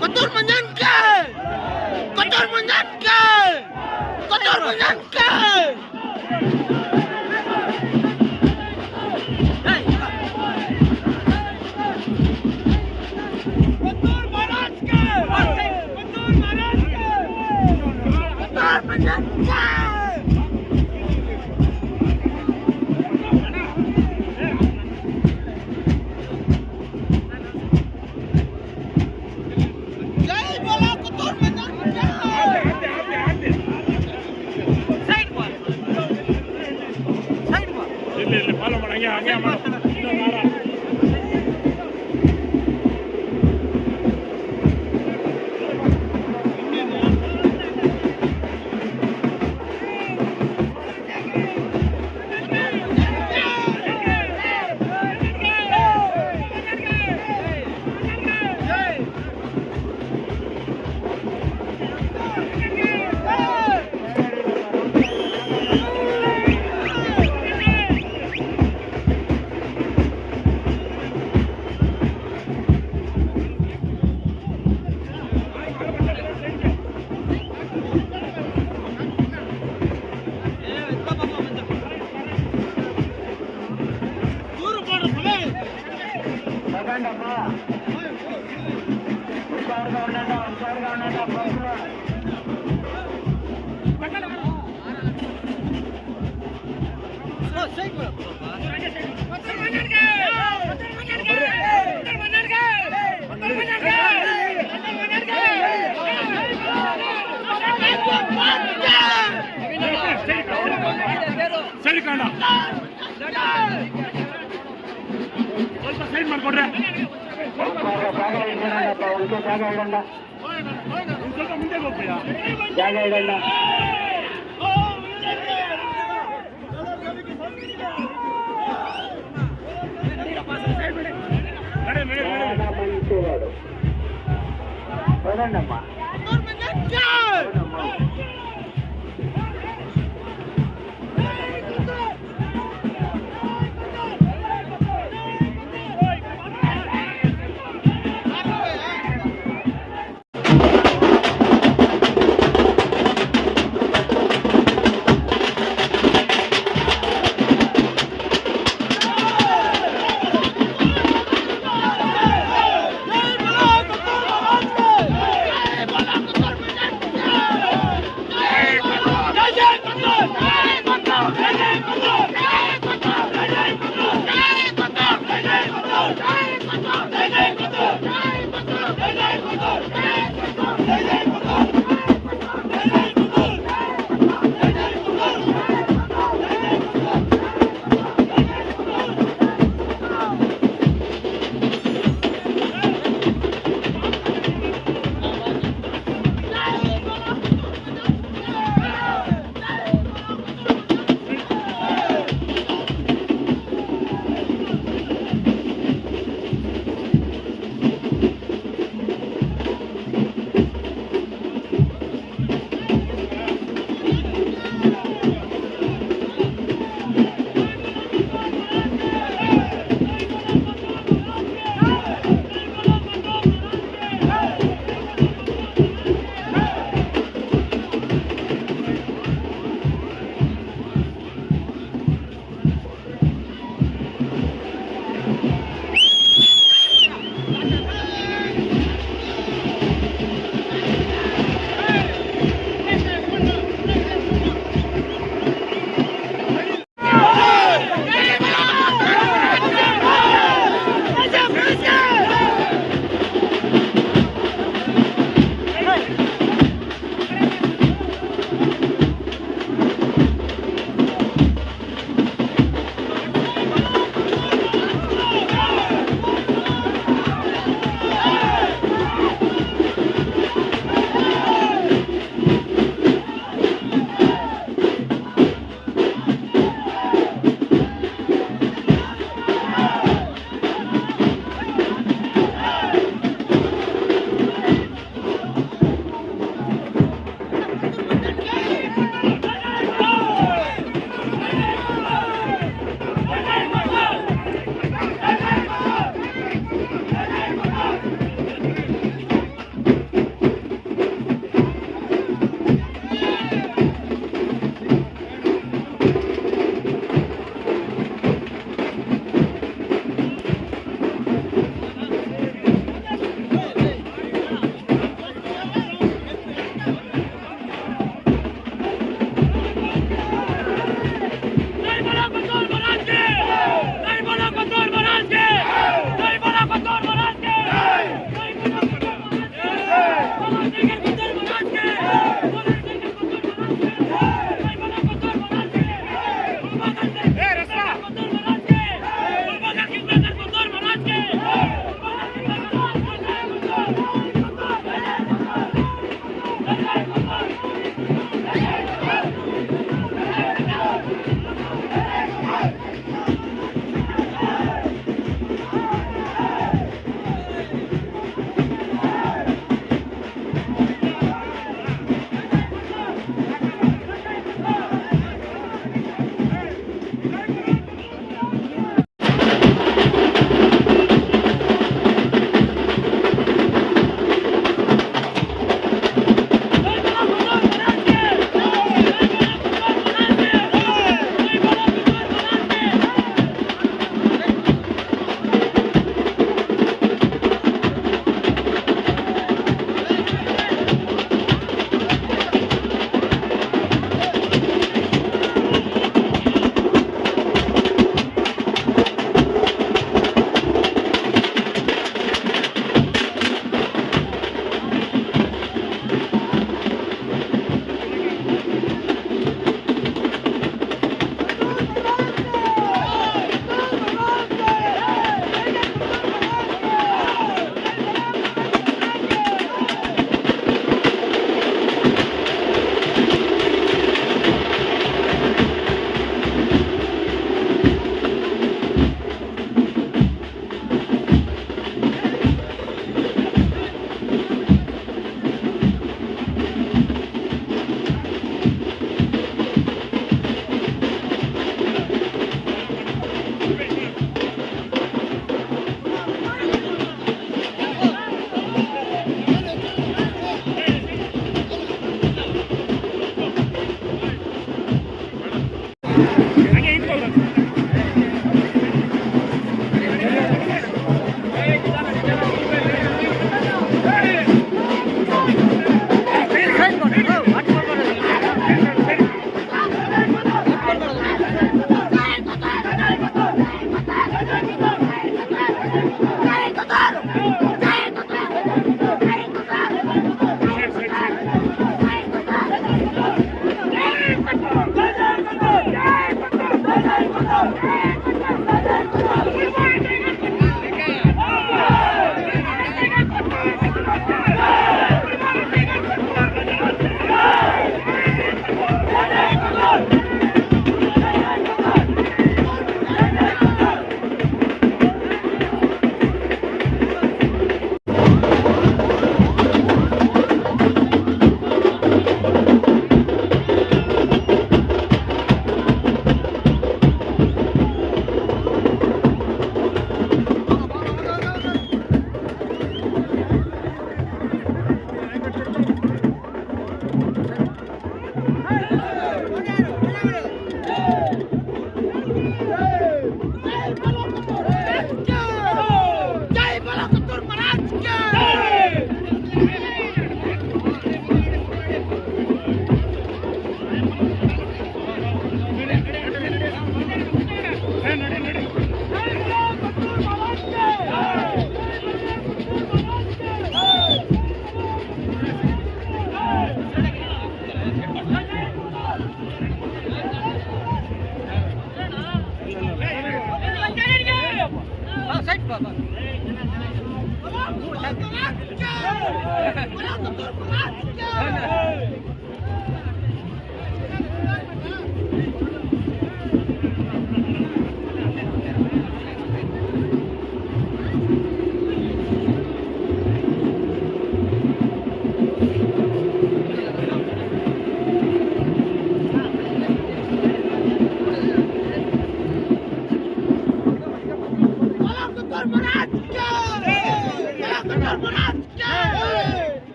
Kotor menyankai, kotor menyankai, kotor menyankai. Kotor menyankai, kotor menyankai, kotor menyankai. ಸರಿ ಕಾಣ ಸ್ವಲ್ಪ side ಮಾಡ್ಕೊಡ್ರೆ ಸ್ವಲ್ಪ ಮುಂದೆ ಹೋಗ್ಬೇಡ ಜಾಗ ಇಡಲ್ಲ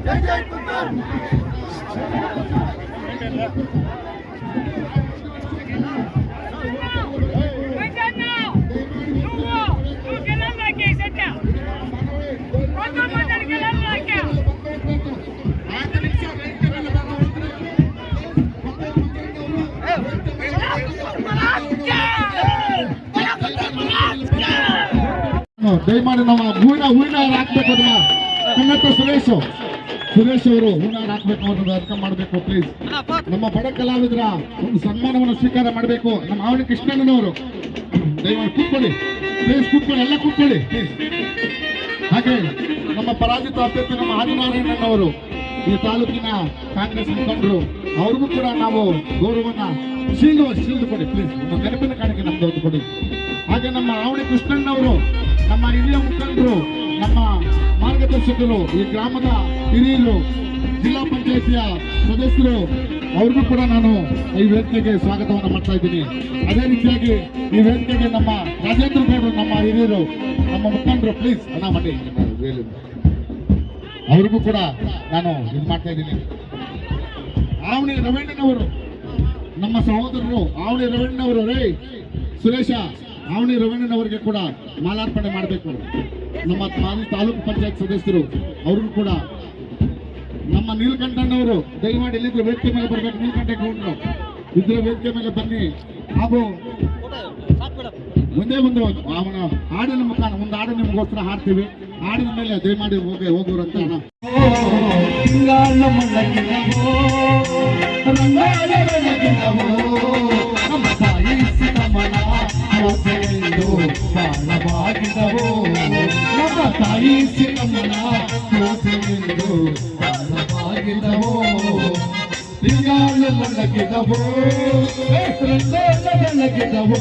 ಜೈ ಜೈ ಪುತ್ತೂರು. ದಯಮಾಡಿ ನಮ್ಮ ಹೂವಿನ ಹಾಕ್ಬೇಕು ಅದನ್ನ ಕನ್ನಡ ಸುರೇಶ್ ಅವರು ಹೂವಿನ ಹಾಕ್ಬೇಕು ಅವ್ರನ್ನ ಅರ್ಥ ಮಾಡಬೇಕು ಪ್ಲೀಸ್. ನಮ್ಮ ಬಡ ಕಲಾವಿದರ ಒಂದು ಸನ್ಮಾನವನ್ನು ಸ್ವೀಕಾರ ಮಾಡಬೇಕು. ನಮ್ಮ ಆವಣಿ ಕೃಷ್ಣಣ್ಣನವರು ದಯಮಾಡಿ ಕೂತ್ಕೊಳ್ಳಿ ಪ್ಲೀಸ್, ಕೂತ್ಕೊಳ್ಳಿ, ಎಲ್ಲ ಕೂತ್ಕೊಳ್ಳಿ ಪ್ಲೀಸ್. ಹಾಗೆ ನಮ್ಮ ಪರಾಜಿತ ಅಭ್ಯರ್ಥಿ ನಮ್ಮ ಆದಿನಾರಾಯಣನವರು ಈ ತಾಲೂಕಿನ ಕಾಂಗ್ರೆಸ್ ಮುಖಂಡರು, ಅವ್ರಿಗೂ ಕೂಡ ನಾವು ಗೌರವವನ್ನ ಶೀಲ್ಡ್ ಕೊಡಿ ಪ್ಲೀಸ್, ನಮ್ಮ ನೆನಪಿನ ಕಾಣಿಕೆ ನಮ್ದು ಕೊಡಿ. ಹಾಗೆ ನಮ್ಮ ಆವಣಿ ಕೃಷ್ಣಣ್ಣವರು ನಮ್ಮ ಹಿರಿಯ ಮುಖಂಡರು, ನಮ್ಮ ಮಾರ್ಗದರ್ಶಕರು, ಈ ಗ್ರಾಮದ ಹಿರಿಯರು, ಜಿಲ್ಲಾ ಪಂಚಾಯಿತಿಯ ಸದಸ್ಯರು, ಅವ್ರಿಗೂ ಕೂಡ ನಾನು ಈ ವೇದಿಕೆಗೆ ಸ್ವಾಗತವನ್ನು ಮಾಡ್ತಾ ಇದ್ದೀನಿ. ಅದೇ ರೀತಿಯಾಗಿ ಈ ವೇದಿಕೆಗೆ ನಮ್ಮ ರಾಜೇಂದ್ರ ಗೌಡರು, ನಮ್ಮ ಹಿರಿಯರು, ನಮ್ಮ ಮುಖಂಡರು ಪ್ಲೀಸ್ ಹಣ ಮಾಡಿ ಅವ್ರಿಗೂ ಕೂಡ ನಾನು ಇದು ಮಾಡ್ತಾ ಇದ್ದೀನಿ. ಆವಣಿ ರವಣ್ಣನವರು ನಮ್ಮ ಸಹೋದರರು, ಆವಣಿ ರವಣ್ಣನವರು, ರೇ ಸುರೇಶ ಆವಣಿ ರವಣ್ಣನವರಿಗೆ ಕೂಡ ಮಾಲಾರ್ಪಣೆ ಮಾಡಬೇಕು. ನಮ್ಮ ತಾಲೂಕು ಪಂಚಾಯತ್ ಸದಸ್ಯರು ಅವ್ರಿಗೂ ಕೂಡ, ನಮ್ಮ ನೀಲಕಂಠಣ್ಣವರು ದಯಮಾಡಿ ಇಲ್ಲಿದ್ರೆ ವೇದಿಕೆ ಮೇಲೆ ಬರಬೇಕು. ನೀಲಕಂಠೇಗೌಡರು ಇದ್ರೆ ವೇದಿಕೆ ಮೇಲೆ ಬನ್ನಿ. ಹಾಗೂ ಒಂದೇ ಒಂದು ಅವನ ಹಾಡಿನ ಮುಖಾನ ಒಂದು ಹಾಡು ನಿಮಗೋಸ್ಕರ ಹಾಡ್ತೀವಿ. ಹಾಡಿನ ಮೇಲೆ ದಯಮಾಡಿ ಹೋಗೋರು ಅಂತ ಬಾಳವಾಗಿದ್ದವೋ ನಮ್ಮ ತಾಯಿ ಸಿಕ್ಕಮ್ಮನ ಕೋಸೆಂದು ಬಾಳವಾಗಿದ್ದವೋ ತಿಂಗಾಳು ಮಲಗಿದವೋ ಬೆಳಗಿದವೋ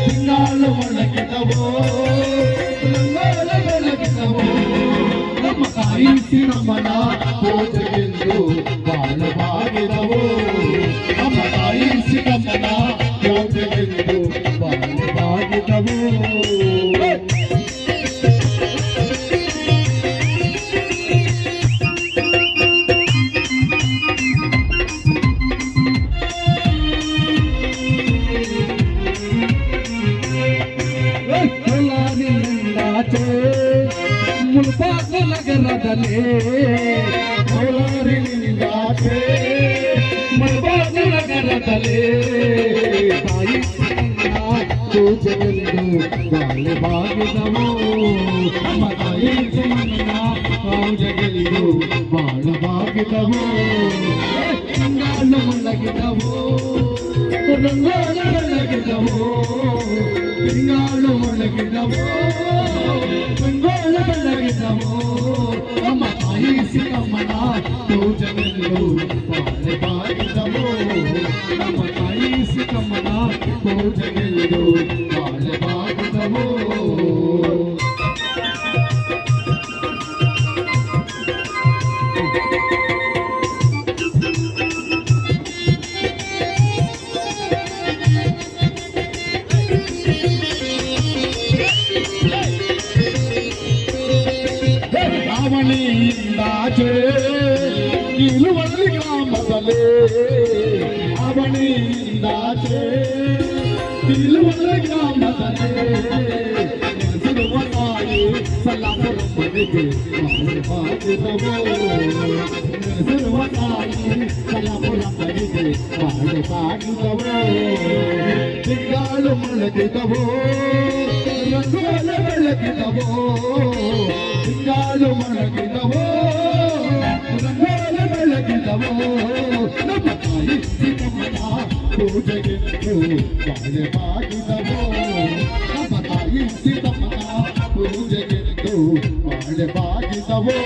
ತಿಂಗಾಳು ಮಲಗಿದವೋ ಬೆಳಗಿದವೋ ನಮ್ಮ ತಾಯಿ ಸಿಕ್ಕಮ್ಮನ ಕೋಸೆಂದು ಬಾಳವಾಗಿದವೋ ನಮ್ಮ ತಾಯಿ ಸಿಕ್ಕಮ್ಮನ ಕೋಸೆಂದು ಬಾಳವಾಗಿದವೋ. ಮುಲ್ಬಾಗ ನಗರದಲ್ಲಿ ಕೋಲಾರಿನಿಂದಾಚೆ ಮುಲ್ಬಾಗ ನಗರದಲ್ಲಿ ತಾಯಿ ಪೂಜೆಗೆಂದು ಬಾಳವಾಗಿದವೋ ನಮ್ಮ ತಾಯಿ ಸುಮನ ಪೂಜೆಗೆಂದು ಬಾಳವಾಗಿದವೋ ತಿಂಗಾಳು ಮೊಳಗಿದವೋ ರಂಗಾಳ ಬೆಳಗಿದವೋ ತಿಂಗಾಳು ಮೊಳಗಿದವೋ ರಂಗಾಳ ಬೆಳಗಿದವೋ ನಮ್ಮ ತಾಯಿ ಸಿಕ್ಕಮ್ಮನ ಪೂಜೆಗೆಂದು ಬಾಳವಾಗಿದವೋ ನಮ್ಮ ತಾಯಿ ಸಿಕ್ಕಮ್ಮನ ಪೂಜೆಗೆಂದು ಬಾಳವಾಗಿದವೋ. ಅವನಿಯಿಂದಾಚೆ ಇಳುವಳ್ಳಿ ಗ್ರಾಮದಲ್ಲಿ ಅವನಿಯಿಂದಾಚೆ ಇಳುವಳ್ಳಿ ಗ್ರಾಮದಲ್ಲಿ ನೆಲೆಸಿರುವ ತಾಯಿ ಸಲಾಪುರಪ್ಪನಿಗೆ ಬಾಳವಾಗಿದವೋ ನೆಲೆಸಿರುವ ತಾಯಿ ಸಲಾಪುರಪ್ಪನಿಗೆ ಬಾಳವಾಗಿದವೋ ತಿಂಗಾಳು ಮೊಳಗಿದವೋ ರಂಗೋಲ ಬೆಳಗಿದವೋ ತಿಂಗಾಳು ಮೊಳಗಿದವೋ ರಂಗೋಲ ಬೆಳಗಿದವೋ ನಮ್ಮ ತಾಯಿ ಸಿಕ್ಕಮ್ಮನ ಪೂಜೆಗೆಂದು ಬಾಳವಾಗಿದವೋ ನಮ್ಮ ತಾಯಿ ಸಿಕ್ಕಮ್ಮನ ಪೂಜೆಗೆಂದು ಬಾಳವಾಗಿದವೋ.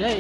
జై